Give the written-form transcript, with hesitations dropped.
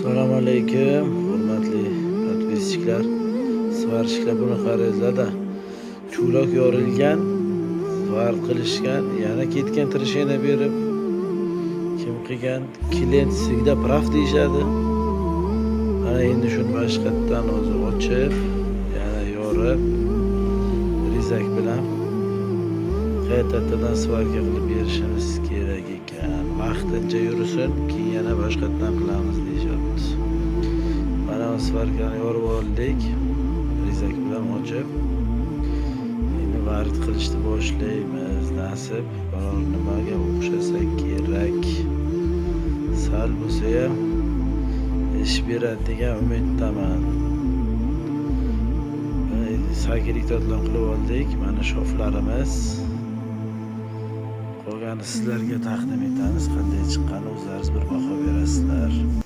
Assalomu alaykum, hurmatli podpisчиклар. Svarishlar buni qaranglar-da. Cho'loq yorilgan, svar qilishgan, yana ketgan trishena berib, kim qilgan klientsigida praf deyishadi. Mana endi shuni boshqatdan o'zi ochib, yana yorib, rizak bilan qaytadan svarka qilib berishimiz kerak ekan. Vaqtincha yursin, keyin yana boshqatdan qilamiz deyapti. Mana svarkani yorib oldik, rizak bilan ochib, endi varid qilishni boshlaymiz. Nasib biror nimaga o'xshasa kerak, sal bo'lsa ham ish beradi degan umiddaman. Sakilik tadlon qilib oldik. Mana shoflarimiz. Qolgani sizlarga taqdim etamiz. Qanday chiqqani o'zlaringiz bir baho berasizlar.